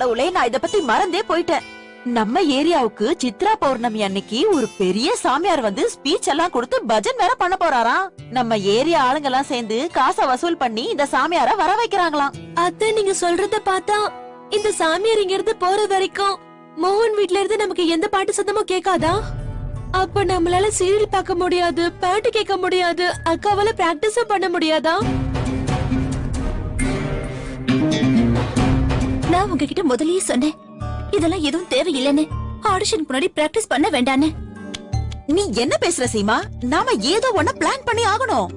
கடவுளே, நான் இத பத்தி மறந்தே போயிட்டேன். நம்ம ஏரியாவுக்கு சித்ரா பௌர்ணமி அன்னைக்கு ஒரு பெரிய சாமியார் வந்து ஸ்பீச் எல்லாம் கொடுத்து பஜன் வேற பண்ண போறாராம். நம்ம ஏரியா ஆளுங்க எல்லாம் சேர்ந்து காசை வசூல் பண்ணி இந்த சாமியார வர வைக்கிறாங்களாம். அத்தை, நீங்க சொல்றத பார்த்தா இந்த சாமியார் இங்க இருந்து போற வரைக்கும் மோகன் வீட்ல இருந்து நமக்கு எந்த பாட்டு சத்தமும் கேட்காதா? அப்ப நம்மளால சீரியல் பார்க்க முடியாது, பாட்டு கேட்க முடியாது, அக்காவால பிராக்டிஸும் பண்ண முடியாதா? நான் உங்ககிட்ட முதல்லயே சொன்னேன், இதெல்லாம் எதுவும் தேவையில்லைன்னு. ஆடிஷன் முன்னாடி பிராக்டிஸ் பண்ண வேண்டான்னு. நீ என்ன பேசுற சீமா? நாம ஏதோ ஒண்ணு பிளான் பண்ணி ஆகணும்.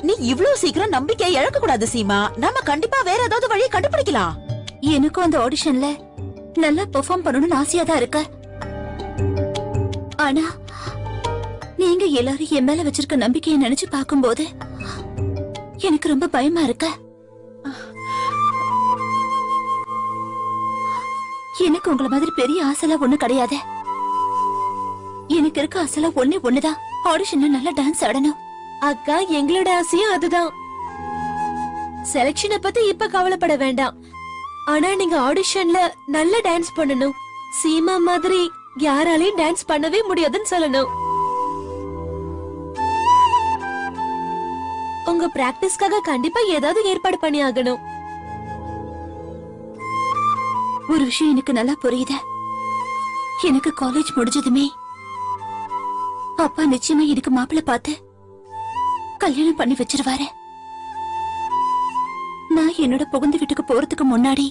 நீ இவ்ளோ சீக்கிரம் நம்பிக்கை இழக்க கூடாது சீமா. நாம கண்டிப்பா வேற ஏதாவது வழியை கண்டுபிடிக்கலாம். எனக்கும் அந்த ஆடிஷன்ல நல்லா பெர்ஃபார்ம் பண்ணணும்னு ஆசையா தான் இருக்க. ஆனா நீங்க எல்லாரும் என் மேல வச்சிருக்க நம்பிக்கையை நினைச்சு பார்க்கும்போது எனக்கு ரொம்ப பயமா இருக்க. எனக்கு உங்கள மாதிரி பெரிய ஆசைலாம் ஒண்ணு கிடையாது. எனக்கு இருக்க ஆசைலாம் ஒண்ணுதான், ஆடிஷன்ல நல்லா டான்ஸ் ஆடணும். அக்கா, எங்களோட ஆசையும் அதுதான். செலக்ஷனை பத்தி இப்ப கவலைப்பட வேண்டாம். ஆனா நீங்க ஆடிஷன்ல நல்ல டான்ஸ் பண்ணணும். சீமா மாதிரி யாராலையும் டான்ஸ் பண்ணவே முடியாதுன்னு சொல்லணும். உங்க பிராக்டிஸ்க்காக கண்டிப்பா ஏதாவது ஏற்பாடு பண்ணி ஆகணும். ஒரு விஷயம் எனக்கு நல்லா புரியுது. எனக்கு காலேஜ் முடிஞ்சதுமே அப்பா நிச்சயமா எனக்கு மாப்பிள்ளை பார்த்து கல்யாணம் பண்ணி வச்சிருவாரு. நான் என்னோட புகுந்த வீட்டுக்கு போறதுக்கு முன்னாடி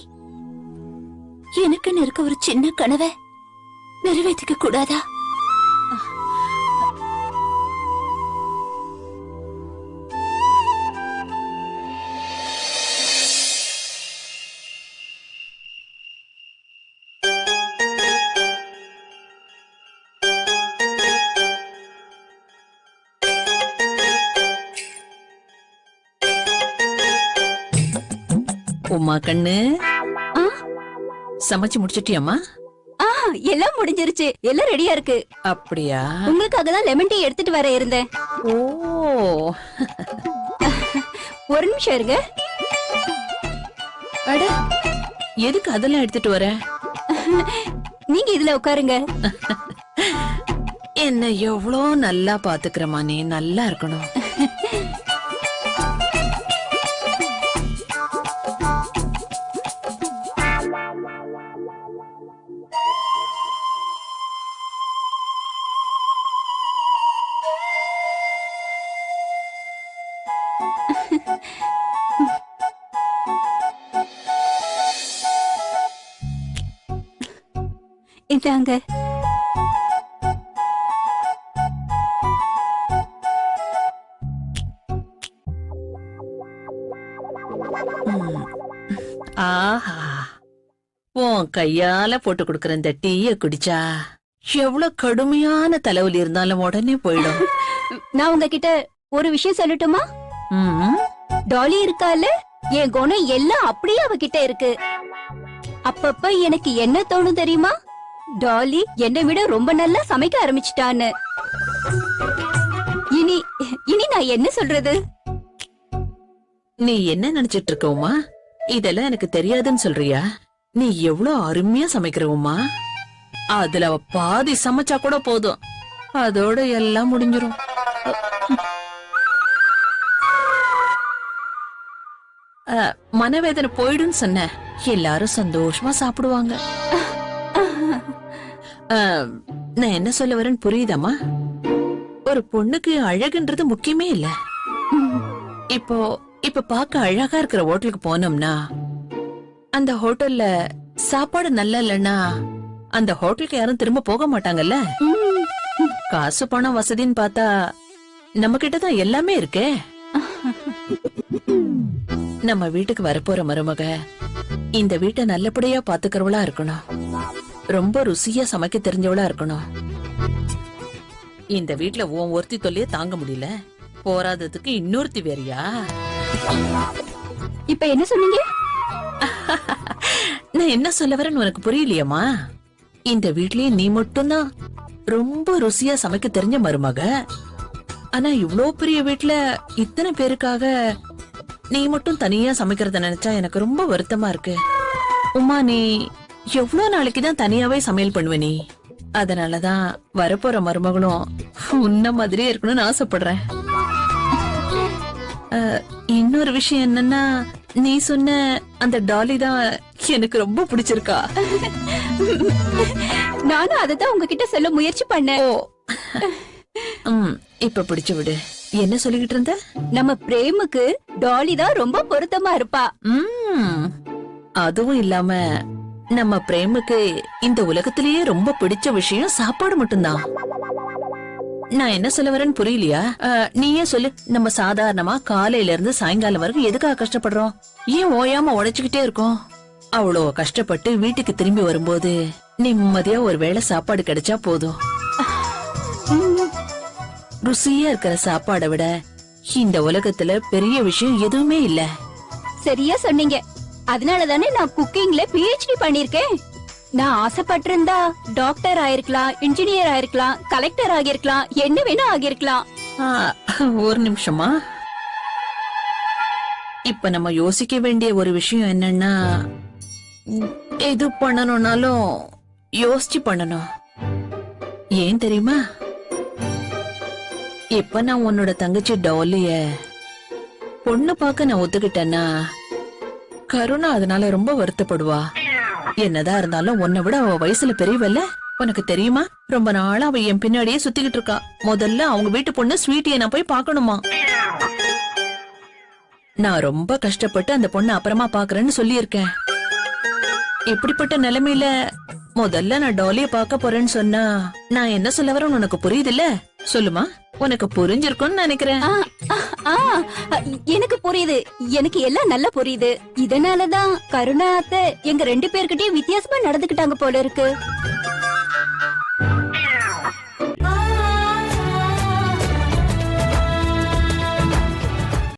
எனக்குன்னு இருக்க ஒரு சின்ன கனவை நிறைவேற்றிக்க கூடாதா? உமா கண்ணு, சமைச்சு முடிச்சிட்டியாமா? எல்லாம் முடிஞ்சிருச்சு, எல்லாம் ரெடியா இருக்கு. அப்படியா? உங்களுக்காக தான் லெமன் டீ எடுத்துட்டு வர இருந்தேன். ஓ, ஒரு நிமிஷம் இருங்க. அட, எதுக்கு அதெல்லாம் எடுத்துட்டு வர? நீங்க இதுல உட்காருங்க. என்ன எவ்வளோ நல்லா பாத்துக்கிறமா, நீ நல்லா இருக்கணும். இதாங்க. ஆஹா, உன் கையால போட்டு கொடுக்கற இந்த டீய குடிச்சா எவ்வளவு கடுமையான தலைவலி இருந்தாலும் உடனே போயிடும். நான் உங்ககிட்ட ஒரு விஷயம் சொல்லட்டுமா? ம், டாலி இருக்கால, என் குணம் எல்லாம் அப்படியே அவகிட்ட இருக்கு. அப்பப்ப எனக்கு என்ன தோணும் தெரியுமா? டாலி என்னை விட ரொம்ப நல்லா சமைக்க ஆரம்பிச்சிட்டான்னு. இனி இனி நான் என்ன சொல்றது? நீ என்ன நினைச்சிட்டு இருக்க உமா? இதெல்லாம் எனக்கு தெரியாதுன்னு சொல்றியா? நீ எவ்வளவு அருமையா சமைக்கிற உமா. அதுல அவ பாதி சமைச்சா கூட போதும், அதோட எல்லாம் முடிஞ்சிரும். மனவேதனை போயிடுன்னு சொன்ன, எல்லாரும் சந்தோஷமா சாப்பிடுவாங்க. நான் என்ன சொல்ல வரேன்னு புரியுதாமா? ஒரு பொண்ணுக்கு அழகுன்றது முக்கியமே இல்ல. இப்ப பாக்க அழகா இருக்கிற ஹோட்டலுக்கு போனோம்னா அந்த ஹோட்டல்ல சாப்பாடு நல்லா இல்லன்னா அந்த ஹோட்டலுக்கு யாரும் திரும்ப போக மாட்டாங்கல்ல. காசு பணம் வசதின்னு பார்த்தா நம்ம கிட்டதான் எல்லாமே இருக்கே. நம்ம வீட்டுக்கு வரப்போற மருமக இந்த வீட்டை நல்லபடியா பாத்துக்கிறவளா இருக்கணும். ரொம்ப ருசியா சமைக்க தெரிஞ்சவளா இருக்கணும். இந்த வீட்டுல உன் ஒருத்தி தொல்லையே தாங்க முடியல, போராததுக்கு இன்னொருத்தி வேறியா? இப்ப என்ன சொன்னீங்க? நான் என்ன சொல்ல வரேன்னு உனக்கு புரியலையம்மா? இந்த வீட்லயே நீ மட்டும்தான் ரொம்ப ருசியா சமைக்க தெரிஞ்ச மருமக. ஆனா இவ்ளோ பெரிய வீட்டுல இத்தனை பேருக்காக நீ மட்டும் தனியா சமைக்கிறத நினைச்சா எனக்கு ரொம்ப வருத்தமா இருக்கு. உமா, நீ எவ்வளவு நாளைக்கு தான் தனியாவே சமையல் பண்ணுவ நீ? அதனாலதான் வரப்போற மருமகளும் உன்ன மாதிரியே இருக்கணும்னு ஆசைப்படுறேன். இன்னொரு விஷயம் என்னன்னா, நீ சொன்ன அந்த டாலி தான் எனக்கு ரொம்ப பிடிச்சிருக்கா. நானும் அததான் உங்ககிட்ட சொல்ல முயற்சி பண்ணேன். இப்ப பிடிச்சு விடு. என்ன சொல்லிக்கிட்டு இருந்த? நம்ம பிரேமுக்கு டாலி தான் ரொம்ப பொருத்தமா இருப்பா. அதுவும் இல்லாம நம்ம பிரேமுக்கு இந்த உலகத்திலேயே ரொம்ப பிடிச்ச விஷயம் சாப்பாடு மட்டும்தான். நான் என்ன சொல்ல வரேன்னு புரியலையா? நீயே சொல்லு. நம்ம சாதாரணமா காலையில இருந்து சாயங்காலம் வரைக்கும் எதுக்காக கஷ்டப்படுறோம்? ஏன் ஓயாம உழைச்சுக்கிட்டே இருக்கோம்? அவ்வளோ கஷ்டப்பட்டு வீட்டுக்கு திரும்பி வரும்போது நிம்மதியா ஒரு வேளை சாப்பாடு கிடைச்சா போதும். ருசியா இருக்கிற சாப்பாடை விட இந்த உலகத்துல பெரிய விஷயம் எதுவுமே இல்ல. சரியா சொன்னீங்க. அதனாலதானே நான் குக்கிங்ல PhD பண்ணிருக்கேன். நான் ஆசைப்பட்டிருந்தா டாக்டர் ஆயிருக்கலாம், இன்ஜினியர் ஆயிருக்கலாம், கலெக்டர் ஆகிருக்கலாம், என்ன வேணா ஆகிருக்கலாம். ஒரு நிமிஷமா. இப்ப நம்ம யோசிக்க வேண்டிய ஒரு விஷயம் என்னன்னா, எது பண்ணணும்னாலும் யோசிச்சு பண்ணணும். ஏன் தெரியுமா? இப்ப நான் உன்னோட தங்கச்சி டாலிய பொண்ணு பார்க்க நான் ஒத்துக்கிட்டேன்னா கருணா அதனால ரொம்ப வருத்தப்படுவா. என்னதான் இருந்தாலும் உன்னை விட அவ வயசுல பெரியவல்ல. உனக்கு தெரியுமா, ரொம்ப நாளா அவ என் பின்னாடியே சுத்திக்கிட்டு இருக்கா. முதல்ல அவங்க வீட்டு பொண்ணு ஸ்வீட்டிய நான் போய் பாக்கணுமா. நான் ரொம்ப கஷ்டப்பட்டு அந்த பொண்ணு அப்புறமா பாக்குறேன்னு சொல்லியிருக்கேன். இப்படிப்பட்ட நிலைமையில முதல்ல நான் டாலிய பாக்க போறேன்னு சொன்னா நான் என்ன சொல்ல வரேன்னு உனக்கு புரியுதுல்ல? சொல்லுமா, உனக்கு புரிஞ்சிருக்கும்னு நினைக்கிறேன். எனக்கு புரியுது. எனக்கு எல்லாம் நல்லா புரியுது. இதனாலதான் கருணா அத்தை எங்க 2 பேர்கிட்டயும் வித்தியாசமா நடந்துக்கிட்டாங்க போல இருக்கு.